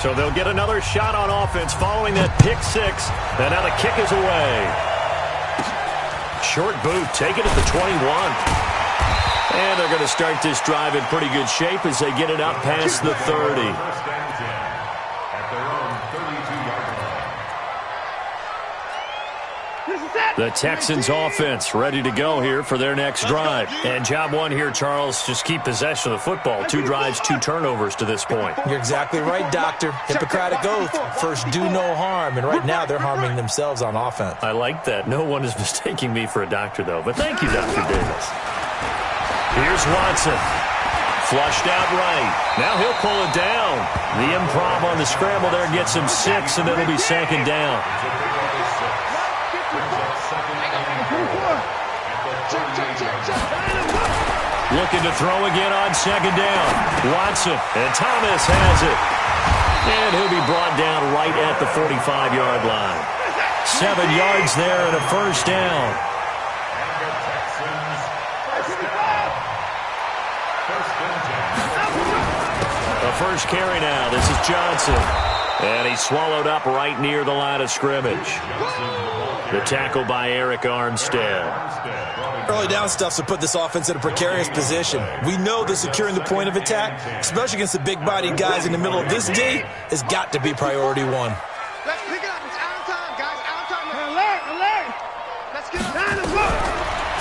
So they'll get another shot on offense following that pick six. And now the kick is away. Short boot, take it at the 21. And they're going to start this drive in pretty good shape as they get it up past the 30. The Texans offense ready to go here for their next drive. And job one here, Charles, just keep possession of the football. 2 drives, 2 turnovers to this point. You're exactly right, Doctor. Hippocratic oath. First, do no harm. And right now, they're harming themselves on offense. I like that. No one is mistaking me for a doctor, though. But thank you, Dr. Davis. Here's Watson. Flushed out right. Now he'll pull it down. The improv on the scramble there gets him 6, and it'll be second down. Looking to throw again on second down. Watson, and Thomas has it. And he'll be brought down right at the 45-yard line. 7 yards there and a first down. The first carry now. This is Johnson. And he's swallowed up right near the line of scrimmage. The tackle by Eric Armstead. Early down stuffs will put this offense in a precarious position. We know that securing the point of attack, especially against the big-bodied guys in the middle of this D, has got to be priority one. Let's pick it up. It's out of time, guys. Out of time. Alert. Let's get it.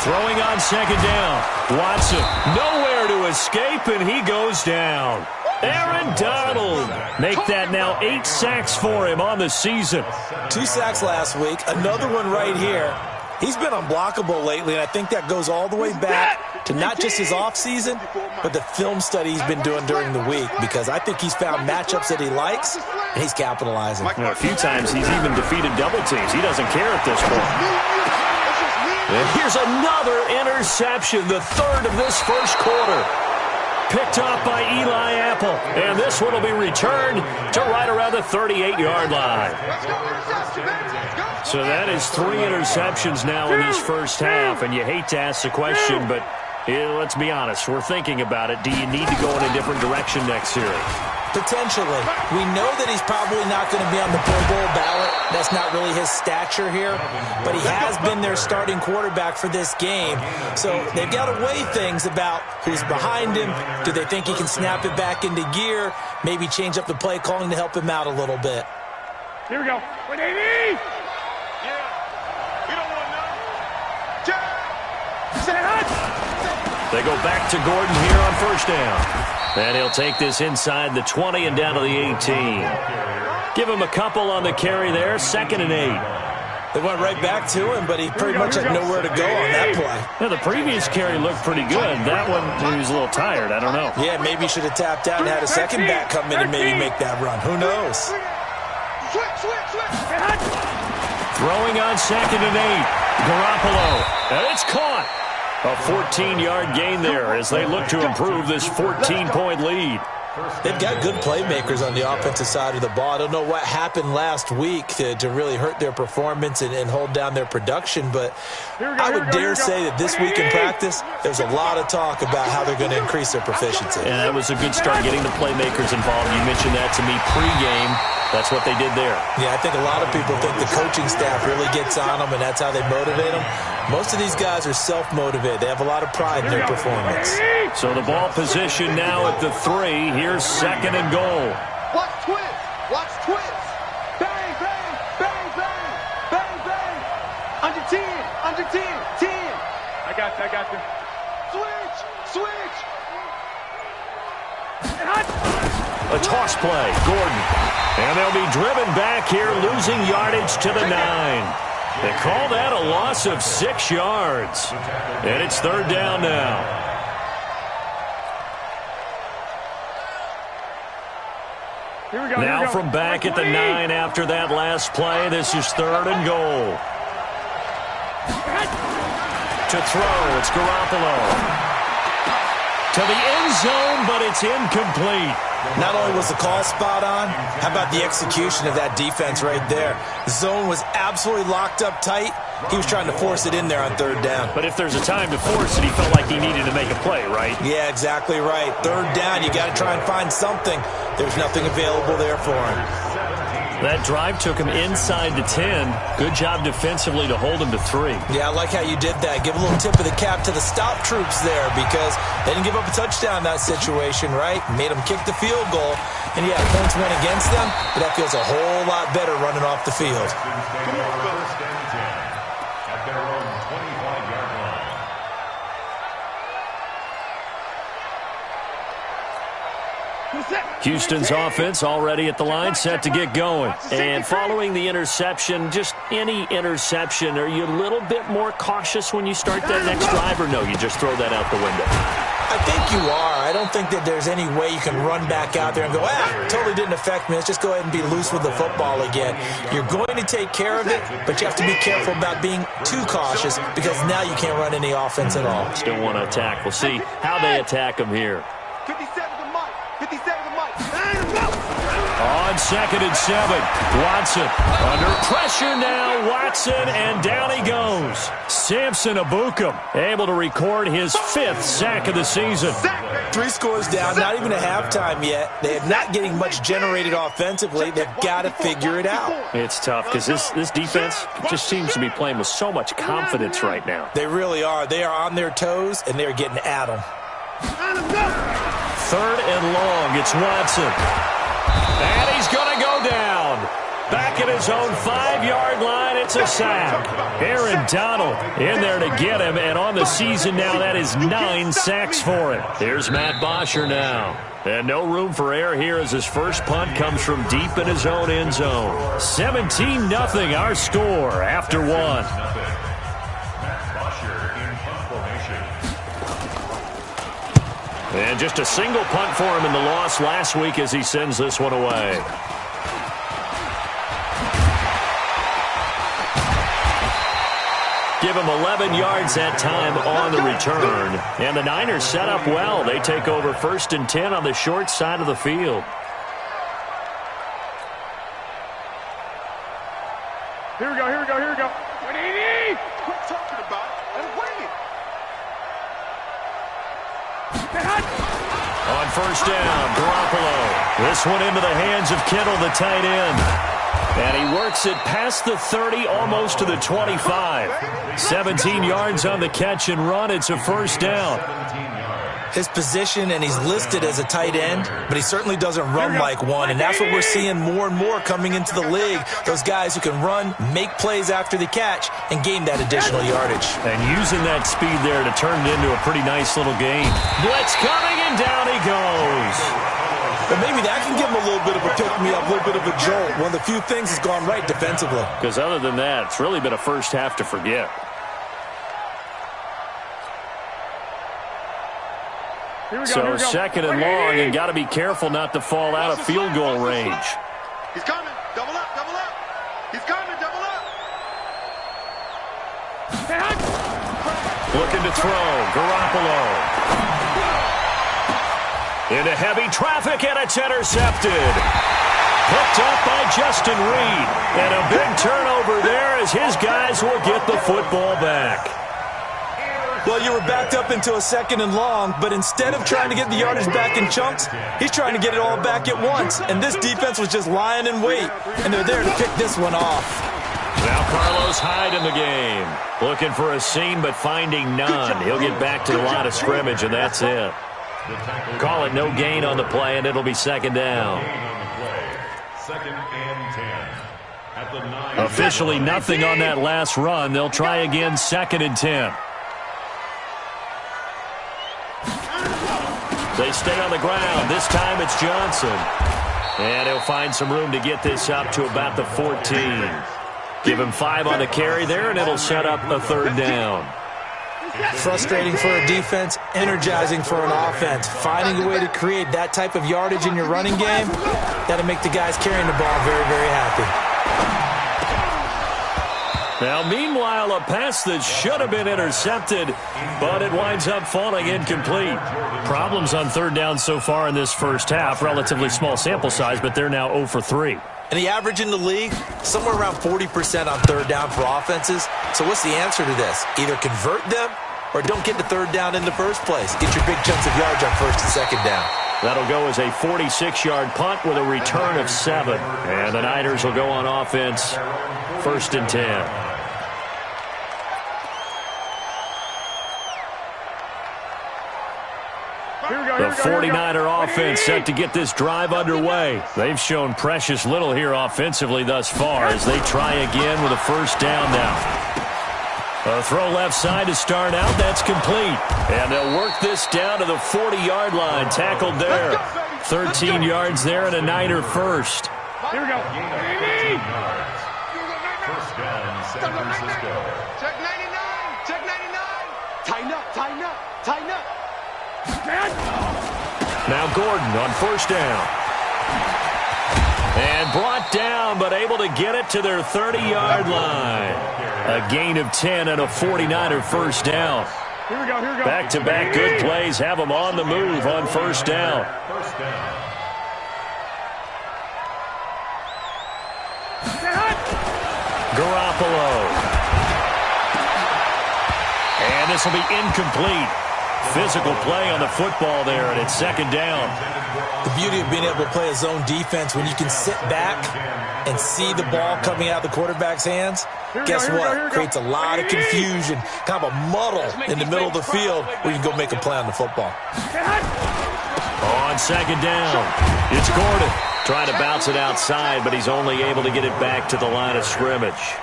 Throwing on second down. Watson nowhere to escape, and he goes down. Aaron Donald make that now 8 sacks for him on the season. 2 sacks last week, another one right here. He's been unblockable lately, and I think that goes all the way back to not just his offseason, but the film study he's been doing during the week, because I think he's found matchups that he likes, and he's capitalizing. A few times he's even defeated double teams. He doesn't care at this point. And here's another interception, the 3rd of this first quarter. Picked off by Eli Apple. And this one will be returned to right around the 38-yard line. So that is 3 interceptions now in this first half. And you hate to ask the question, but let's be honest. We're thinking about it. Do you need to go in a different direction next series? Potentially. We know that he's probably not going to be on the Pro Bowl ballot. That's not really his stature here. But he has been their starting quarterback for this game. So they've got to weigh things about who's behind him. Do they think he can snap it back into gear? Maybe change up the play calling to help him out a little bit. Here we go. Wait, Davey! Yeah. We don't want They go back to Gordon here on first down. And he'll take this inside the 20 and down to the 18. Give him a couple on the carry there, 2nd and 8. They went right back to him, but he pretty much had nowhere to go on that play. Yeah, the previous carry looked pretty good. That one, he was a little tired. I don't know. Yeah, maybe he should have tapped out and had a second back come in and maybe make that run. Who knows? Throwing on 2nd and 8. Garoppolo. And it's caught. A 14-yard gain there as they look to improve this 14-point lead. They've got good playmakers on the offensive side of the ball. I don't know what happened last week to really hurt their performance and hold down their production, but I would dare say that this week in practice, there's a lot of talk about how they're going to increase their proficiency. And that was a good start, getting the playmakers involved. You mentioned that to me pregame. That's what they did there. Yeah, I think a lot of people think the coaching staff really gets on them, and that's how they motivate them. Most of these guys are self-motivated. They have a lot of pride in their performance. So the ball position now at the 3. Here's 2nd and goal. Watch twist. Watch twist. Bang, bang, bang, bang, bang, bang. Under 10, under 10, 10. I got you. Switch. A toss play, Gordon. And they'll be driven back here, losing yardage to the 9. They call that a loss of 6 yards. And it's 3rd down now. Now from back at the 9 after that last play, this is 3rd and goal. To throw, it's Garoppolo. To the end zone, but it's incomplete. Not only was the call spot on, how about the execution of that defense right there? The zone was absolutely locked up tight. He was trying to force it in there on 3rd down. But if there's a time to force it, he felt like he needed to make a play, right? Yeah, exactly right. 3rd down, you got to try and find something. There's nothing available there for him. That drive took him inside the 10. Good job defensively to hold him to 3. Yeah, I like how you did that. Give a little tip of the cap to the stop troops there because they didn't give up a touchdown in that situation, right? Made them kick the field goal. And, yeah, points went against them, but that feels a whole lot better running off the field. Houston's offense already at the line, set to get going. And following the interception, just any interception, are you a little bit more cautious when you start that next drive, or no, you just throw that out the window? I think you are. I don't think that there's any way you can run back out there and go, totally didn't affect me. Let's just go ahead and be loose with the football again. You're going to take care of it, but you have to be careful about being too cautious because now you can't run any offense at all. Still want to attack. We'll see how they attack them here. 57 to Mike. 57 to Mike. On 2nd and 7, Watson under pressure now. Watson, and down he goes. Samson Ebukam able to record his 5th sack of the season. 3 scores down, not even a halftime yet. They're not getting much generated offensively. They've got to figure it out. It's tough because this defense just seems to be playing with so much confidence right now. They really are. They are on their toes, and they're getting at them. 3rd and long. It's Watson. And he's going to go down. Back at his own 5-yard line, it's a sack. Aaron Donald in there to get him, and on the season now, that is 9 sacks for him. Here's Matt Bosher now. And no room for error here as his first punt comes from deep in his own end zone. 17-0 our score after 1. And just a single punt for him in the loss last week as he sends this one away. Give him 11 yards that time on the return. And the Niners set up well. They take over 1st and 10 on the short side of the field. Here we go, here we go, here we go. 180! Quit talking about it and wait. On 1st down, Garoppolo. This one into the hands of Kittle, the tight end. And he works it past the 30, almost to the 25. 17 yards on the catch and run. It's a 1st down. His position, and he's listed as a tight end, but he certainly doesn't run like one, and that's what we're seeing more and more coming into the league. Those guys who can run, make plays after the catch, and gain that additional yardage. And using that speed there to turn it into a pretty nice little gain. Blitz coming, and down he goes. But maybe that can give him a little bit of a pick-me-up, a little bit of a jolt. One of the few things has gone right defensively. Because other than that, it's really been a first half to forget. So 2nd and long, and got to be careful not to fall out of field goal range. He's coming. Double up, double up. He's coming, double up. Looking to throw. Garoppolo. Into heavy traffic, and it's intercepted. Picked up by Justin Reed. And a big turnover there as his guys will get the football back. Well, you were backed up into a 2nd and long, but instead of trying to get the yardage back in chunks, he's trying to get it all back at once. And this defense was just lying in wait, and they're there to pick this one off. Now Carlos Hyde in the game. Looking for a seam, but finding none. He'll get back to the line of scrimmage, and that's it. Call it no gain on the play, and it'll be 2nd down. 2nd and 10. Officially nothing on that last run. They'll try again 2nd and 10. They stay on the ground. This time it's Johnson. And he'll find some room to get this up to about the 14. Give him 5 on the carry there, and it'll set up a 3rd down. Frustrating for a defense, energizing for an offense. Finding a way to create that type of yardage in your running game, that'll make the guys carrying the ball very, very happy. Now, meanwhile, a pass that should have been intercepted, but it winds up falling incomplete. Problems on 3rd down so far in this first half. Relatively small sample size, but they're now 0 for 3. And the average in the league, somewhere around 40% on 3rd down for offenses. So what's the answer to this? Either convert them or don't get the 3rd down in the first place. Get your big chunks of yards on 1st and 2nd down. That'll go as a 46-yard punt with a return of 7. And the Niners will go on offense, 1st and 10. The 49er offense set to get this drive underway. They've shown precious little here offensively thus far as they try again with a 1st down now. A throw left side to start out. That's complete. And they'll work this down to the 40-yard line. Tackled there. 13 yards there and a Niner first. Here we go. First down, San Francisco. Check 99. Check 99. Tighten up. Tighten up. Tighten up. Now Gordon on 1st down. And brought down, but able to get it to their 30-yard line. A gain of 10 and a 49er 1st down. Here we go. Here we go. Back-to-back good plays have them on the move on 1st down. First down. Garoppolo. And this will be incomplete. Physical play on the football there, and it's 2nd down. The beauty of being able to play a zone defense when you can sit back and see the ball coming out of the quarterback's hands, guess what? Creates a lot of confusion, kind of a muddle in the middle of the field where you can go make a play on the football. On 2nd down, it's Gordon. Trying to bounce it outside, but he's only able to get it back to the line of scrimmage.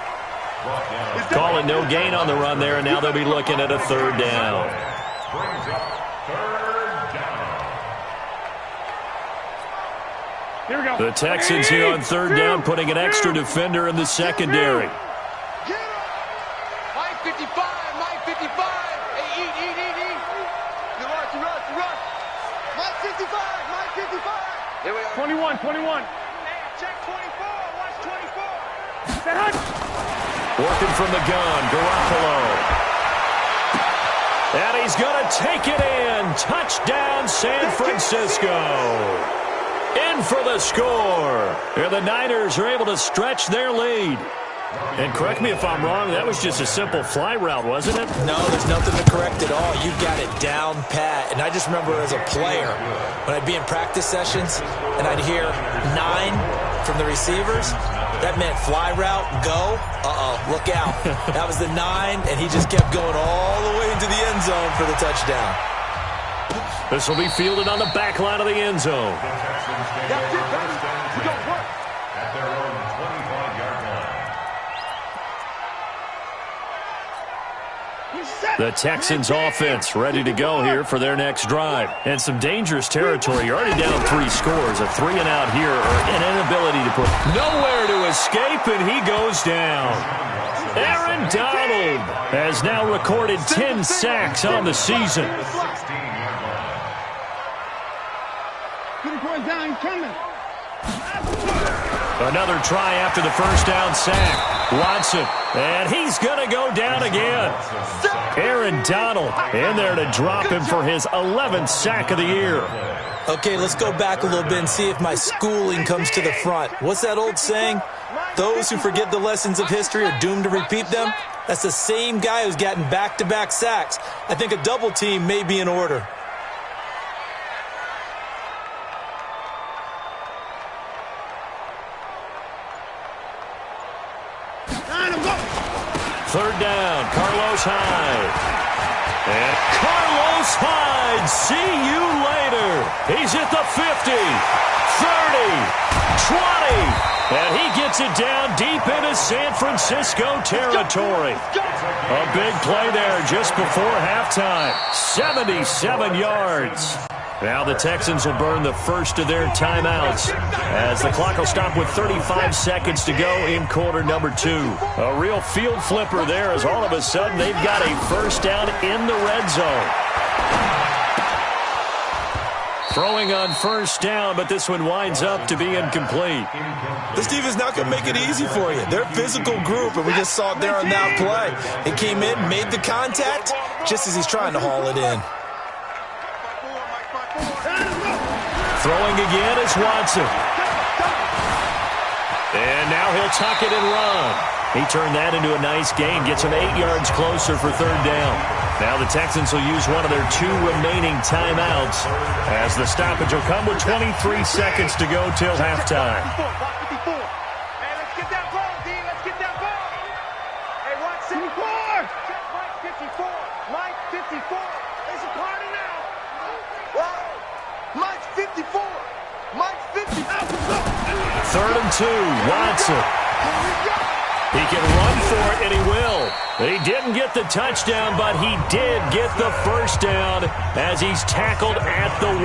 Calling no gain on the run there, and now they'll be looking at a 3rd down. Brings up 3rd down. Here we go. The Texans here on 3rd down, putting an extra defender in the secondary. Mike 55. Mike 55. Hey, eat. You rush. Mike 55. Mike 55. Here we are. 21. Check 24. Watch 24. Set hut. Working from the gun, Garoppolo. And he's going to take it in. Touchdown, San Francisco. In for the score. And the Niners are able to stretch their lead. And correct me if I'm wrong, that was just a simple fly route, wasn't it? No, there's nothing to correct at all. You've got it down pat. And I just remember as a player, when I'd be in practice sessions and I'd hear 9 from the receivers, that meant fly route, go. Look out. That was the 9, and he just kept going all the way into the end zone for the touchdown. This will be fielded on the back line of the end zone. That's it, baby. We got work. At their own 25-yard line. The Texans offense ready to go here for their next drive. And some dangerous territory. You're already down 3 scores. A 3-and-out here or an inability to put nowhere to escape, and he goes down. Aaron Donald has now recorded 10 sacks on the season. 16-yard line. Another try after the 1st down sack. Watson, and he's going to go down again. Aaron Donald in there to drop him for his 11th sack of the year. Okay, let's go back a little bit and see if my schooling comes to the front. What's that old saying? Those who forget the lessons of history are doomed to repeat them. That's the same guy who's gotten back-to-back sacks. I think a double team may be in order. Third down, Carlos Hyde. And Carlos Hyde, see you later. He's at the 50, 30, 20, and he gets it down deep into San Francisco territory. A big play there just before halftime. 77 yards. Now the Texans will burn the first of their timeouts as the clock will stop with 35 seconds to go in quarter number 2. A real field flipper there as all of a sudden they've got a first down in the red zone. Throwing on first down, but this one winds up to be incomplete. This defense is not going to make it easy for you. They're a physical group, and we just saw it there on that play. It came in, made the contact, just as he's trying to haul it in. Throwing again is Watson. And now he'll tuck it and run. He turned that into a nice gain, gets him 8 yards closer for third down. Now the Texans will use one of their 2 remaining timeouts as the stoppage will come with 23 seconds to go till halftime. Hey, let's get that ball, D. Let's get that ball. Hey, watch 54. Check Mike 54. Mike 54. It's a party now. Wow. Mike's 54. Mike's 54. Third and 2, Watson. He can run for it, and he will. He didn't get the touchdown, but he did get the first down as he's tackled at the 1.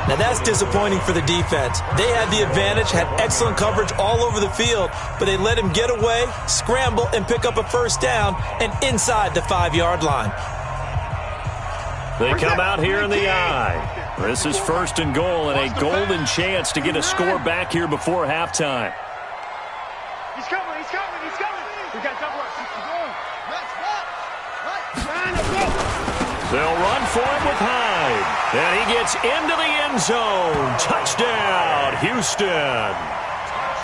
Now that's disappointing for the defense. They had the advantage, had excellent coverage all over the field, but they let him get away, scramble, and pick up a first down and inside the 5-yard line. They come out here in the eye. This is first and goal and a golden chance to get a score back here before halftime. He's coming, he's coming, he's coming. We got double up. They'll run for him with Hyde. And he gets into the end zone. Touchdown, Houston.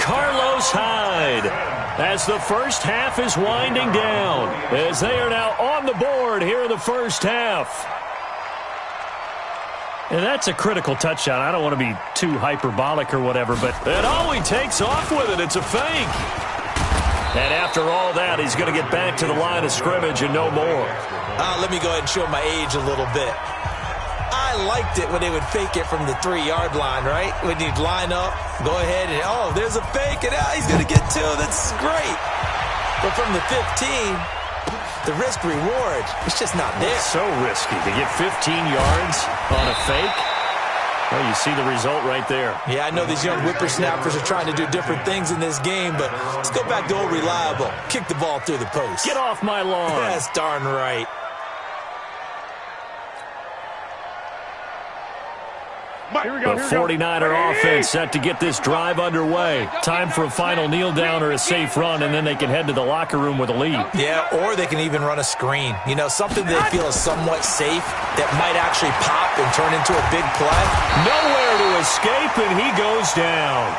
Carlos Hyde. As the first half is winding down. As they are now on the board here in the first half. And that's a critical touchdown. I don't want to be too hyperbolic or whatever, but it always takes off with it. It's a fake. And after all that, he's going to get back to the line of scrimmage and no more. Let me go ahead and show my age a little bit. I liked it when they would fake it from the 3-yard line, right? When you'd line up, go ahead and, oh, there's a fake, and he's going to get 2. That's great. But from the 15... the risk-reward, it's just not there. It's so risky to get 15 yards on a fake. Well, you see the result right there. Yeah, I know these young whippersnappers are trying to do different things in this game, but let's go back to old reliable. Kick the ball through the post. Get off my lawn. That's darn right. The 49er offense set to get this drive underway. Time for a final kneel down or a safe run, and then they can head to the locker room with a lead. Yeah, or they can even run a screen. You know, something they feel is somewhat safe that might actually pop and turn into a big play. Nowhere to escape, and he goes down.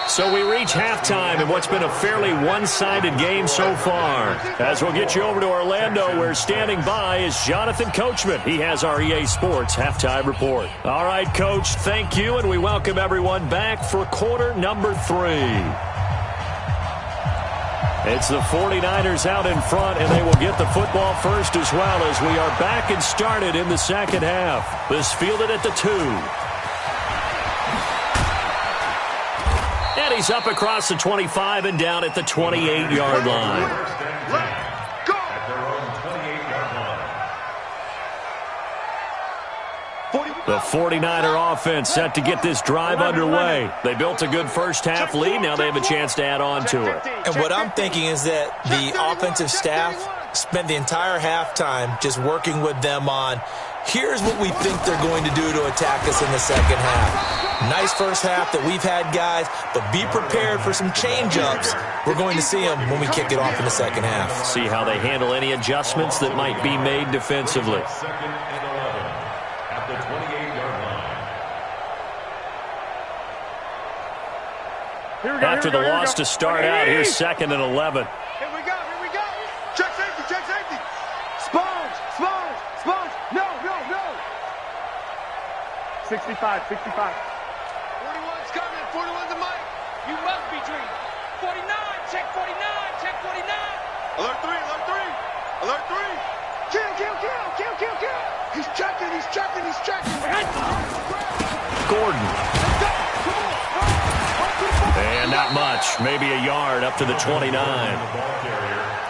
So we reach halftime in what's been a fairly one-sided game so far. As we'll get you over to Orlando, where standing by is Jonathan Coachman. He has our EA Sports halftime report. All right, Coach, thank you, and we welcome everyone back for quarter number 3. It's the 49ers out in front, and they will get the football first as well as we are back and started in the second half. This fielded at the 2. And he's up across the 25 and down at the 28-yard line. The 49er offense set to get this drive underway. They built a good first-half lead. Now they have a chance to add on to it. And what I'm thinking is that the offensive staff spent the entire halftime just working with them on, here's what we think they're going to do to attack us in the second half. Nice first half that we've had, guys, but be prepared for some change-ups. We're going to see them when we kick it off in the second half. See how they handle any adjustments that might be made defensively. Second and 11 at the 28-yard line. After the loss to start out, here's second and 11. Here we go, here we go. Check safety, check safety. Sponge, sponge, sponge. No, no, no. 65, 65. 41's coming, 41's a mic. You must be dreaming. 49, check 49, check 49. Alert 3, alert 3. Alert 3. Kill, kill, kill, kill, kill, kill. He's checking, he's checking, he's checking. Gordon. And not much. Maybe a yard up to the 29.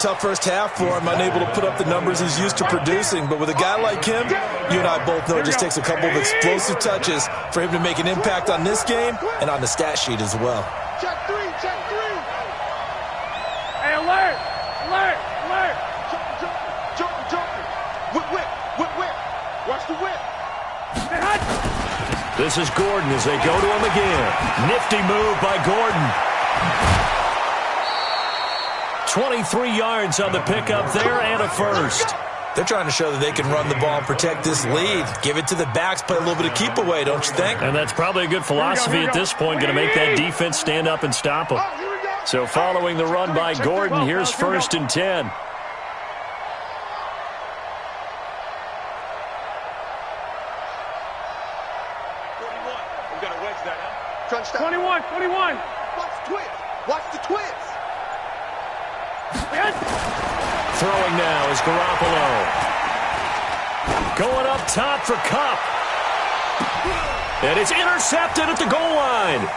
Tough first half for him, unable to put up the numbers he's used to producing. But with a guy like him, you and I both know it just takes a couple of explosive touches for him to make an impact on this game and on the stat sheet as well. Check 3, check 3. Hey, alert, alert, alert. Jump, jump. Whip, whip, whip, whip. Watch the whip. This is Gordon as they go to him again. Nifty move by Gordon. 23 yards on the pickup there and a first. They're trying to show that they can run the ball and protect this lead. Give it to the backs, play a little bit of keep away, don't you think? And that's probably a good philosophy at this point, going to make that defense stand up and stop them. So following the run by Gordon, here's 1st and 10. We got to wedge that, huh? Crunch down. 21. Watch the twist. Watch the twist. Throwing now is Garoppolo. Going up top for Kupp. And it's intercepted at the goal line.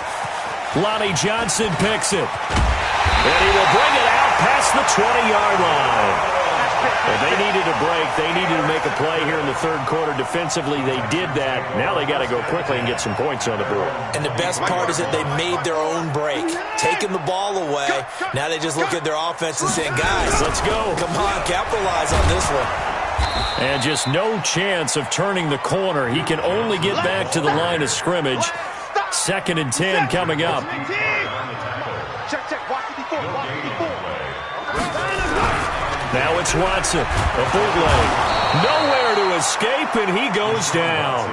Lonnie Johnson picks it. And he will bring it out past the 20-yard line. Well, they needed a break. They needed to make a play here in the 3rd quarter. Defensively, they did that. Now they got to go quickly and get some points on the board. And the best part is that they made their own break, taking the ball away. Now they just look at their offense and saying, guys, let's go. Come on, capitalize on this one. And just no chance of turning the corner. He can only get back to the line of scrimmage. 2nd and 10 coming up. Check. Watch it before. Now it's Watson, a bootleg. Nowhere to escape, and he goes down.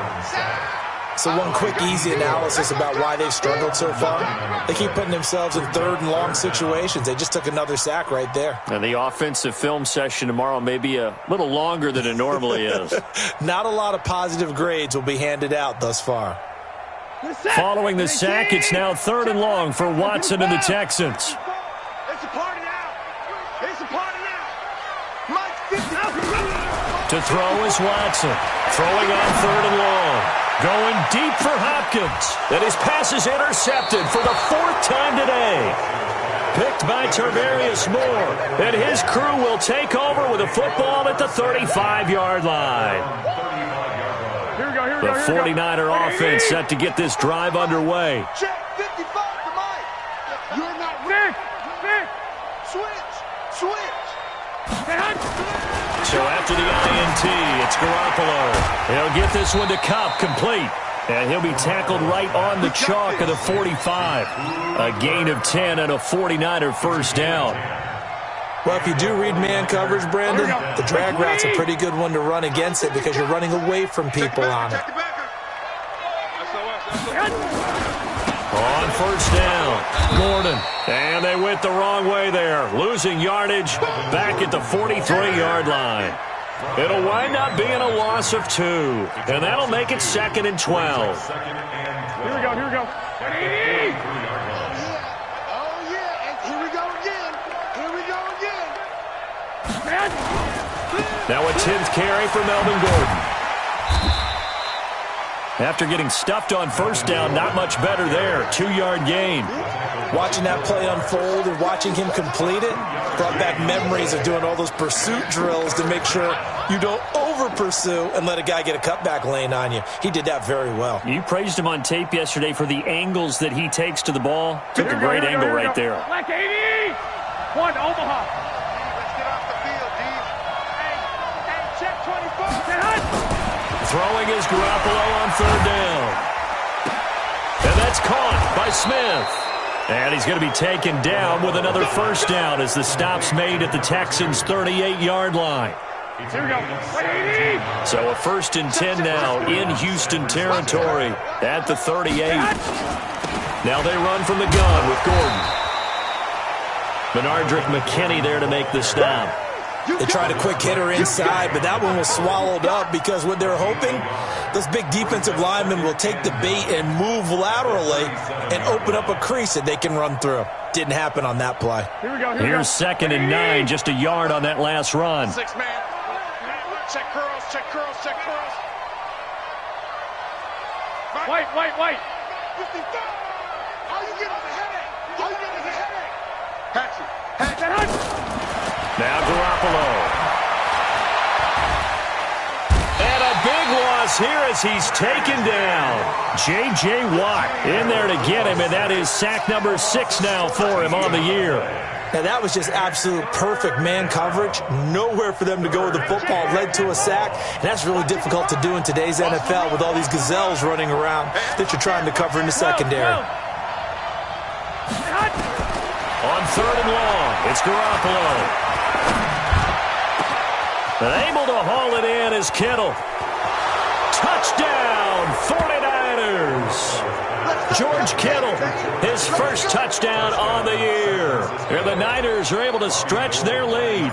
So one quick, easy analysis about why they've struggled so far. They keep putting themselves in 3rd and long situations. They just took another sack right there. And the offensive film session tomorrow may be a little longer than it normally is. Not a lot of positive grades will be handed out thus far. Following the sack, it's now 3rd and long for Watson and the Texans. It's a party now. To throw is Watson. Throwing on 3rd and long. Going deep for Hopkins. And his pass is intercepted for the 4th time today. Picked by Tarvarius Moore. And his crew will take over with a football at the 35-yard line. The 49er offense set to get this drive underway. Check 55 to Mike. You're not Rick. Switch. So after the INT, it's Garoppolo. He'll get this one to Kupp, complete. And he'll be tackled right on the chalk of the 45. A gain of 10 and a 49er first down. Well, if you do read man coverage, Brandon, the drag route's a pretty good one to run against it because you're running away from people on it. On 1st down, Gordon. And they went the wrong way there, losing yardage back at the 43-yard line. It'll wind up being a loss of 2, and that'll make it 2nd and 12. Here we go. Oh, yeah. And here we go again. Now a 10th carry for Melvin Gordon. After getting stuffed on 1st down, not much better there. 2-yard gain. Watching that play unfold and watching him complete it brought back memories of doing all those pursuit drills to make sure you don't over-pursue and let a guy get a cutback lane on you. He did that very well. You praised him on tape yesterday for the angles that he takes to the ball. Took a great angle right there. Black 80. 1 Omaha. Let's get off the field, D. Hey, check 24. Throwing is Garoppolo on 3rd down. And that's caught by Smith. And he's going to be taken down with another 1st down as the stop's made at the Texans' 38-yard line. Here we go. So a 1st and 10 now in Houston territory at the 38. Now they run from the gun with Gordon. Benardrick McKinney there to make the stop. They tried a quick hitter inside, but that one was swallowed up because what they're hoping, those big defensive linemen will take the bait and move laterally and open up a crease that they can run through. Didn't happen on that play. Here we go. Here's 2nd and 9, just a yard on that last run. 6 man. Check curls. White. 55. All you get is a headache. Hatchet. Now Garoppolo. And a big loss here as he's taken down. J.J. Watt in there to get him, and that is sack number 6 now for him on the year. Now that was just absolute perfect man coverage. Nowhere for them to go with the football. Led to a sack, and that's really difficult to do in today's NFL with all these gazelles running around that you're trying to cover in the secondary. On 3rd and long, it's Garoppolo. And able to haul it in is Kittle. Touchdown, 49ers. George Kittle, his first touchdown on the year. And the Niners are able to stretch their lead.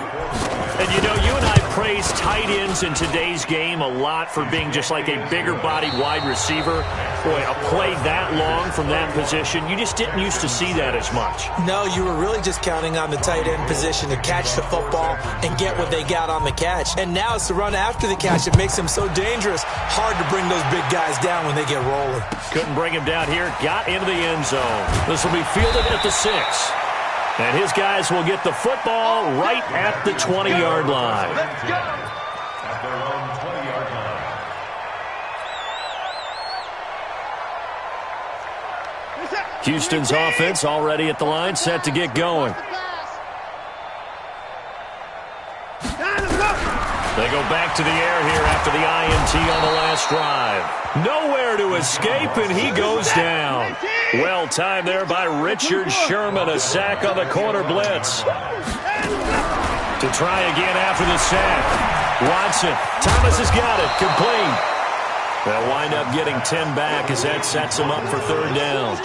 And you know, you and I praise tight ends in today's game a lot for being just like a bigger-bodied wide receiver. Boy, a play that long from that position, you just didn't used to see that as much. No, you were really just counting on the tight end position to catch the football and get what they got on the catch. And now it's the run after the catch that makes him so dangerous. Hard to bring those big guys down when they get rolling. Couldn't bring him down here. Got into the end zone. This will be fielded at the 6. And his guys will get the football right at the 20-yard line. Let's go. At their own 20-yard line. Houston's offense already at the line, set to get going. They go back to the air here after the INT on the last drive. Nowhere to escape, and he goes down. Well timed there by Richard Sherman, a sack on the corner blitz. To try again after the sack. Watson, Thomas has got it, complete. They'll wind up getting 10 back as that sets him up for third down.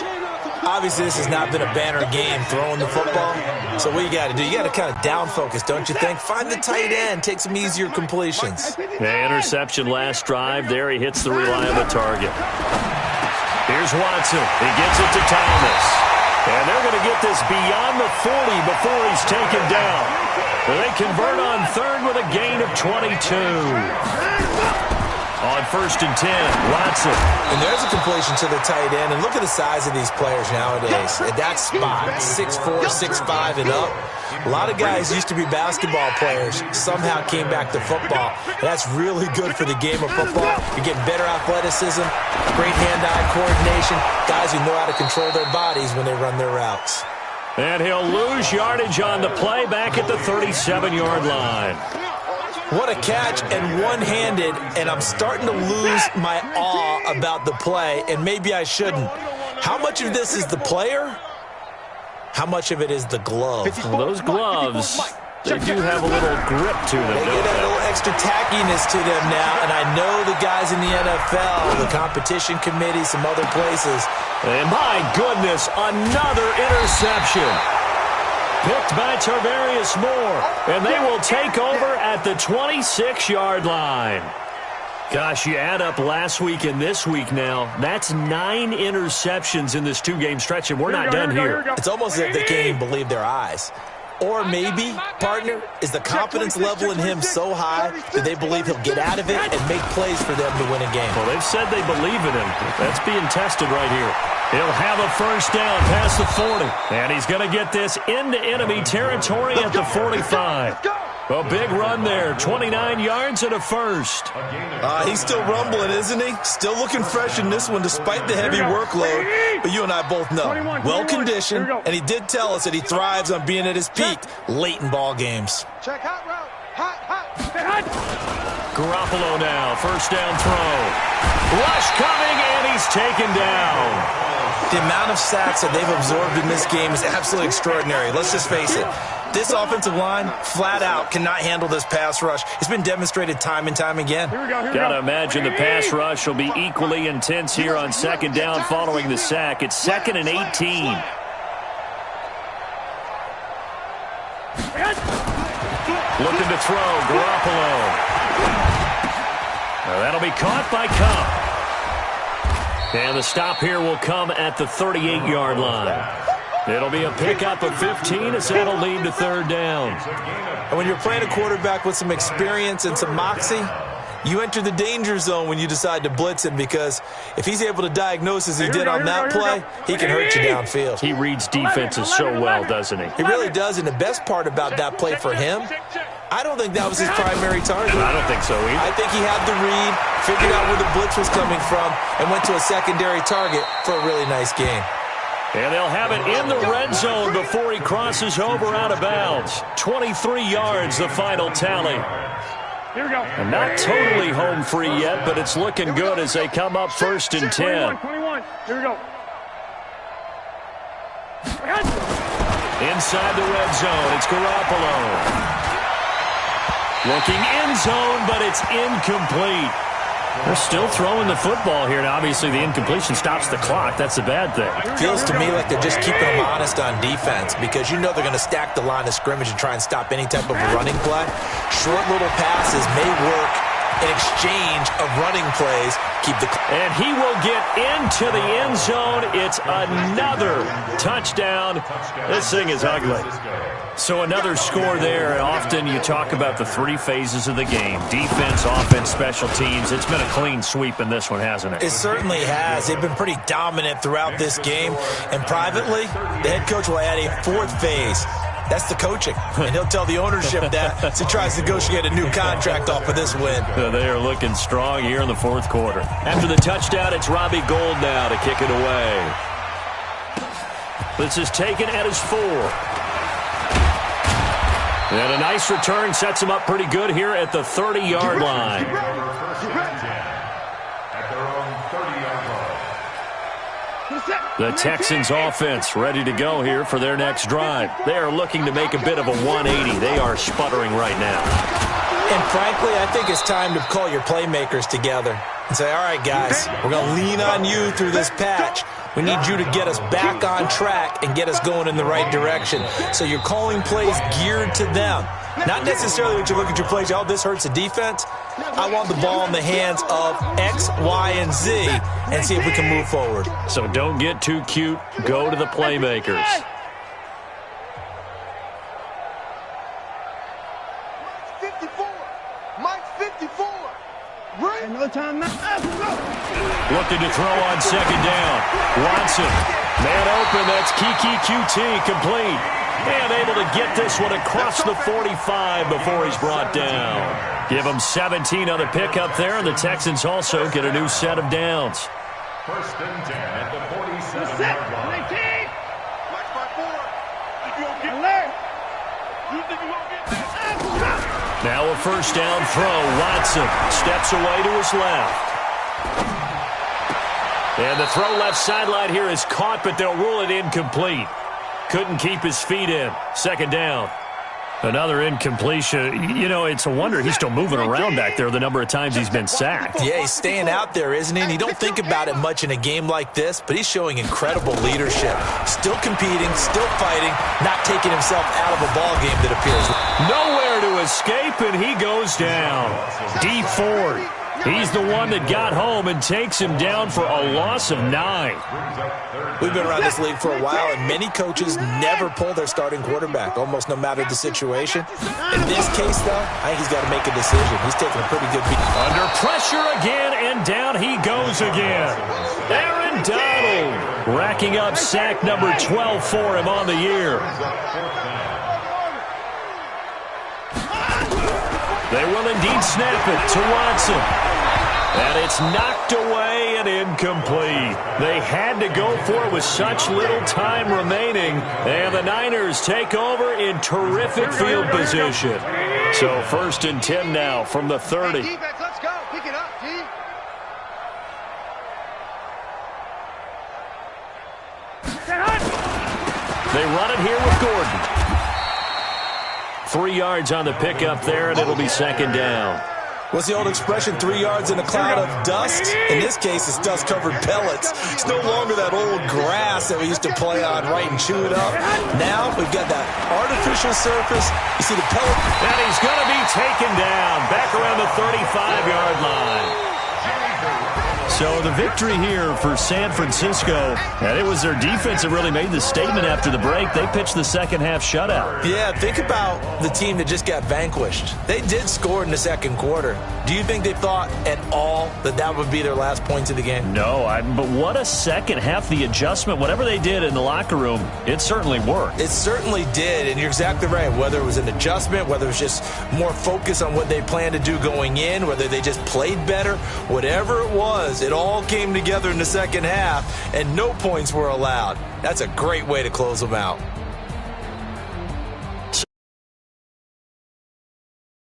Obviously, this has not been a banner game throwing the football. So what you got to do, you got to kind of down focus, don't you think? Find the tight end, take some easier completions. The interception last drive. There he hits the reliable target. Here's Watson. He gets it to Thomas. And they're going to get this beyond the 40 before he's taken down. They convert on third with a gain of 22. On 1st and 10, Watson. And there's a completion to the tight end. And look at the size of these players nowadays. At that spot, 6'4", 6'5", and up. A lot of guys used to be basketball players, somehow came back to football. That's really good for the game of football. You're getting better athleticism, great hand-eye coordination, guys who know how to control their bodies when they run their routes. And he'll lose yardage on the play back at the 37-yard line. What a catch, and one-handed, and I'm starting to lose my awe about the play, and maybe I shouldn't. How much of this is the player? How much of it is the glove? Well, those gloves, they do have a little grip to them. They get a little extra tackiness to them now, and I know the guys in the NFL, the competition committee, some other places. And my goodness, another interception. Picked by Tarvarius Moore, and they will take over at the 26-yard line. Gosh, you add up last week and this week now, that's 9 interceptions in this 2-game stretch, and we're not done here. It's almost as if they can't even believe their eyes. Or maybe, partner, is the confidence level in him so high that they believe he'll get out of it and make plays for them to win a game? Well, they've said they believe in him. That's being tested right here. He'll have a first down past the 40. And he's going to get this into enemy territory at the 45. A big run there, 29 yards and a first. He's still rumbling, isn't he? Still looking fresh in this one despite the heavy workload. But you and I both know, well-conditioned, and he did tell us that he thrives on being at his peak late in ball games. Check hot route. Hot. Garoppolo now, first down throw. Rush coming, and he's taken down. The amount of sacks that they've absorbed in this game is absolutely extraordinary. Let's just face it. This offensive line, flat out, cannot handle this pass rush. It's been demonstrated time and time again. Got to imagine the pass rush will be equally intense here on second down following the sack. It's 2nd and 18. Looking to throw, Garoppolo. Now that'll be caught by Cup. And the stop here will come at the 38-yard line. It'll be a pickup of 15 as that'll lead to third down. And when you're playing a quarterback with some experience and some moxie, you enter the danger zone when you decide to blitz him, because if he's able to diagnose as he did on that play, he can hurt you downfield. He reads defenses so well, doesn't he? He really does, and the best part about that play for him, I don't think that was his primary target. I don't think so either. I think he had the read, figured out where the blitz was coming from, and went to a secondary target for a really nice game. And they'll have it in the red zone before he crosses over out of bounds. 23 yards, the final tally. Here we go. And not totally home free yet, but it's looking good as they come up 1st and 10. 21. Here we go. Inside the red zone, it's Garoppolo. Looking end zone, but it's incomplete. They're still throwing the football here. Now, obviously, the incompletion stops the clock. That's a bad thing. Feels to me like they're just keeping them honest on defense because you know they're going to stack the line of scrimmage and try and stop any type of a running play. Short little passes may work in exchange of running plays. And he will get into the end zone. It's another touchdown. This thing is ugly. So another score there, and often you talk about the three phases of the game. Defense, offense, special teams. It's been a clean sweep in this one, hasn't it? It certainly has. They've been pretty dominant throughout this game. And privately, the head coach will add a fourth phase. That's the coaching. And he'll tell the ownership that as he tries to negotiate a new contract off of this win. They are looking strong here in the fourth quarter. After the touchdown, it's Robbie Gould now to kick it away. This is taken at his 4. And a nice return sets him up pretty good here at the 30-yard line. The Texans offense ready to go here for their next drive. They are looking to make a bit of a 180. They are sputtering right now. And frankly, I think it's time to call your playmakers together and say, all right, guys, we're going to lean on you through this patch. We need you to get us back on track and get us going in the right direction. So you're calling plays geared to them. Not necessarily that you look at your plays, oh, this hurts the defense. I want the ball in the hands of X, Y, and Z and see if we can move forward. So don't get too cute. Go to the playmakers. Mike's 54. Right? No time now. Looking to throw on second down. Watson. Man open. That's Kiki QT complete. And able to get this one across the 45 before he's brought down. Give him 17 on the pickup there, and the Texans also get a new set of downs. First and 10 at the 47-yard line. Mike's by 4. You gonna get alert? You think you gonna get that? Now a first down throw. Watson steps away to his left. And the throw left sideline here is caught, but they'll rule it incomplete. Couldn't keep his feet in. Second down. Another incompletion. You know, it's a wonder he's still moving around back there the number of times he's been sacked. Yeah, he's staying out there, isn't he? And you don't think about it much in a game like this, but he's showing incredible leadership. Still competing, still fighting, not taking himself out of a ball game that appears. Nowhere to escape, and he goes down. D Ford. He's the one that got home and takes him down for a loss of 9. We've been around this league for a while, and many coaches never pull their starting quarterback, almost no matter the situation. In this case, though, I think he's got to make a decision. He's taking a pretty good beat. Under pressure again, and down he goes again. Aaron Donald racking up sack number 12 for him on the year. They will indeed snap it to Watson. And it's knocked away and incomplete. They had to go for it with such little time remaining. And the Niners take over in terrific field position. So first and 10 now from the 30. Hey, defense, let's go. Pick it up, D. They run it here with Gordon. 3 yards on the pickup there, and it'll be second down. What's the old expression, 3 yards in a cloud of dust? In this case, it's dust-covered pellets. It's no longer that old grass that we used to play on, right, and chew it up. Now we've got that artificial surface. You see the pellet. And he's going to be taken down back around the 35-yard line. So the victory here for San Francisco, and it was their defense that really made the statement after the break. They pitched the second half shutout. Yeah, think about the team that just got vanquished. They did score in the second quarter. Do you think they thought at all that that would be their last points of the game? No, but what a second half. The adjustment, whatever they did in the locker room, it certainly worked. It certainly did, and you're exactly right. Whether it was an adjustment, whether it was just more focus on what they planned to do going in, whether they just played better, whatever it was, it all came together in the second half, and no points were allowed. That's a great way to close them out.